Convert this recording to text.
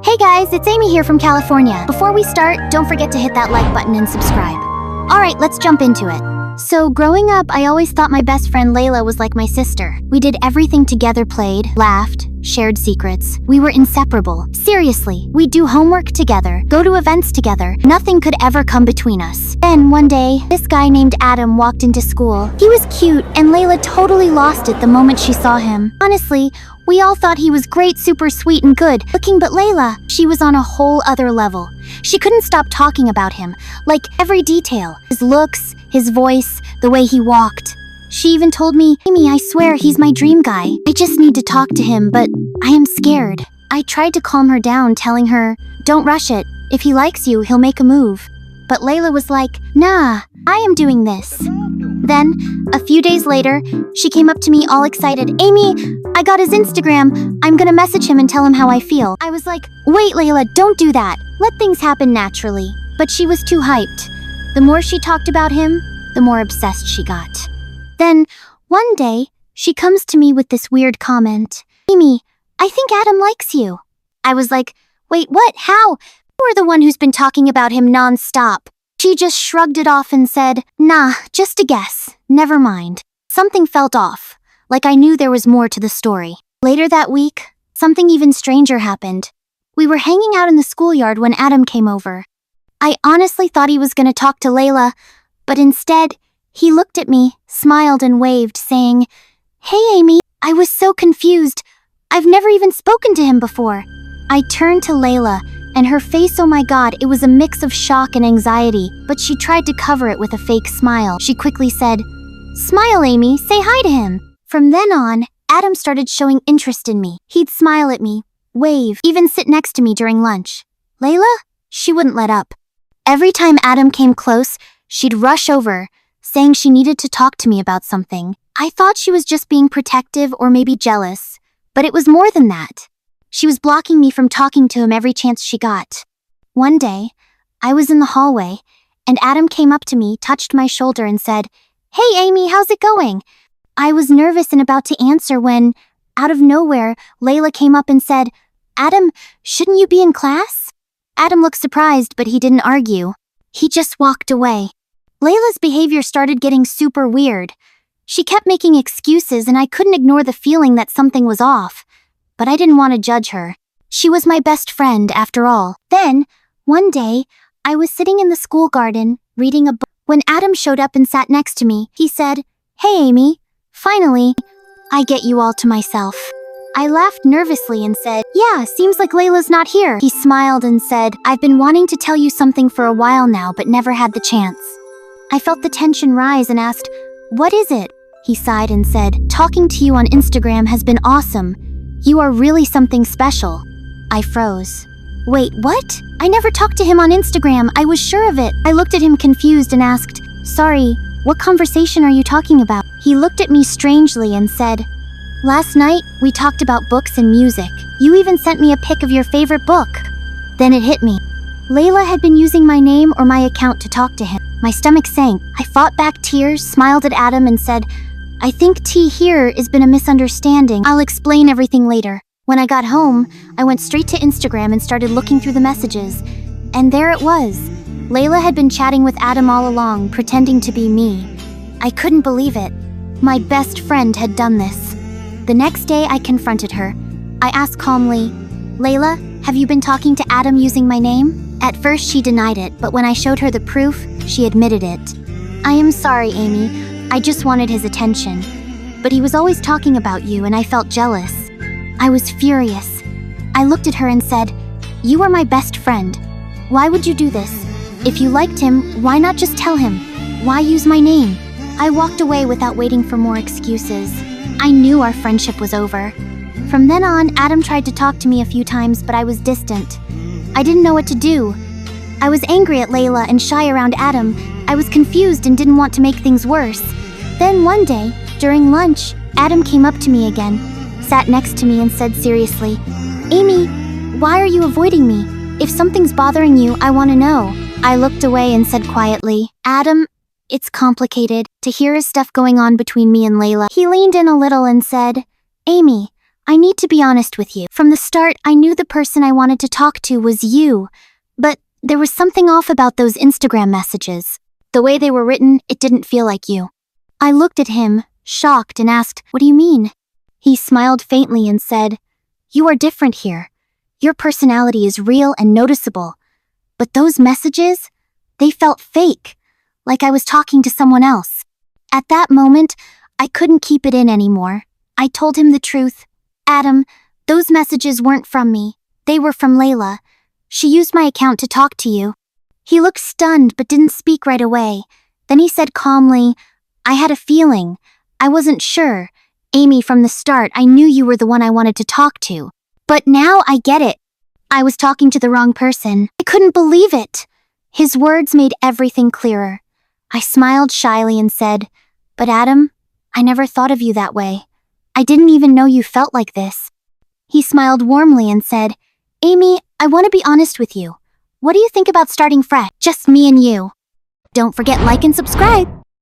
Hey guys, it's Amy here from California. Before we start, don't forget to hit that like button and subscribe. Alright, let's jump into it. So, growing up, I always thought my best friend Layla was like my sister. We did everything together, played, laughed, shared secrets. We were inseparable. Seriously, we'd do homework together, go to events together. Nothing could ever come between us. Then, one day, this guy named Adam walked into school. He was cute, and Layla totally lost it the moment she saw him. Honestly, we all thought he was great, super sweet and good looking, but Layla, she was on a whole other level. She couldn't stop talking about him, like every detail. His looks, his voice, the way he walked. She even told me, Amy, I swear he's my dream guy. I just need to talk to him, but I am scared. I tried to calm her down, telling her, don't rush it. If he likes you, he'll make a move. But Layla was like, nah, I am doing this. Then, a few days later, she came up to me all excited. Amy, I got his Instagram. I'm gonna message him and tell him how I feel. I was like, wait, Layla, don't do that. Let things happen naturally. But she was too hyped. The more she talked about him, the more obsessed she got. Then, one day, she comes to me with this weird comment. Amy, I think Adam likes you. I was like, wait, what? How? You're the one who's been talking about him non-stop. She just shrugged it off and said, nah, just a guess. Never mind. Something felt off, like I knew there was more to the story. Later that week, something even stranger happened. We were hanging out in the schoolyard when Adam came over. I honestly thought he was going to talk to Layla, but instead, he looked at me, smiled and waved, saying, hey Amy, I was so confused. I've never even spoken to him before. I turned to Layla, and her face, oh my god, it was a mix of shock and anxiety, but she tried to cover it with a fake smile. She quickly said, smile, Amy, say hi to him. From then on, Adam started showing interest in me. He'd smile at me, wave, even sit next to me during lunch. Layla? She wouldn't let up. Every time Adam came close, she'd rush over, saying she needed to talk to me about something. I thought she was just being protective or maybe jealous, but it was more than that. She was blocking me from talking to him every chance she got. One day, I was in the hallway, and Adam came up to me, touched my shoulder, and said, hey Amy, how's it going? I was nervous and about to answer when, out of nowhere, Layla came up and said, Adam, shouldn't you be in class? Adam looked surprised, but he didn't argue. He just walked away. Layla's behavior started getting super weird. She kept making excuses, and I couldn't ignore the feeling that something was off. But I didn't want to judge her. She was my best friend, after all. Then, one day, I was sitting in the school garden, reading a book. When Adam showed up and sat next to me, he said, hey Amy, finally, I get you all to myself. I laughed nervously and said, yeah, seems like Layla's not here. He smiled and said, I've been wanting to tell you something for a while now, but never had the chance. I felt the tension rise and asked, what is it? He sighed and said, talking to you on Instagram has been awesome. You are really something special. I froze. Wait, what? I never talked to him on Instagram. I was sure of it. I looked at him confused and asked, sorry, what conversation are you talking about? He looked at me strangely and said, last night, we talked about books and music. You even sent me a pic of your favorite book. Then it hit me. Layla had been using my name or my account to talk to him. My stomach sank. I fought back tears, smiled at Adam and said, I think T here has been a misunderstanding. I'll explain everything later. When I got home, I went straight to Instagram and started looking through the messages. And there it was. Layla had been chatting with Adam all along, pretending to be me. I couldn't believe it. My best friend had done this. The next day, I confronted her. I asked calmly, Layla, have you been talking to Adam using my name? At first, she denied it, but when I showed her the proof, she admitted it. I am sorry, Amy. I just wanted his attention. But he was always talking about you, and I felt jealous. I was furious. I looked at her and said, you are my best friend. Why would you do this? If you liked him, why not just tell him? Why use my name? I walked away without waiting for more excuses. I knew our friendship was over. From then on, Adam tried to talk to me a few times, but I was distant. I didn't know what to do. I was angry at Layla and shy around Adam. I was confused and didn't want to make things worse. Then one day, during lunch, Adam came up to me again, sat next to me and said seriously, Amy, why are you avoiding me? If something's bothering you, I want to know. I looked away and said quietly, Adam, it's complicated. To hear his stuff going on between me and Layla. He leaned in a little and said, Amy, I need to be honest with you. From the start, I knew the person I wanted to talk to was you, but there was something off about those Instagram messages. The way they were written, it didn't feel like you. I looked at him, shocked, and asked, "What do you mean?" He smiled faintly and said, "You are different here. Your personality is real and noticeable. But those messages, they felt fake, like I was talking to someone else." At that moment, I couldn't keep it in anymore. I told him the truth. "Adam, those messages weren't from me. They were from Layla. She used my account to talk to you." He looked stunned but didn't speak right away. Then he said calmly, "I had a feeling. I wasn't sure. Amy, from the start, I knew you were the one I wanted to talk to. But now I get it. I was talking to the wrong person. I couldn't believe it." His words made everything clearer. I smiled shyly and said, "But Adam, I never thought of you that way. I didn't even know you felt like this." He smiled warmly and said, "Amy, I want to be honest with you. What do you think about starting fresh? Just me and you." Don't forget like and subscribe.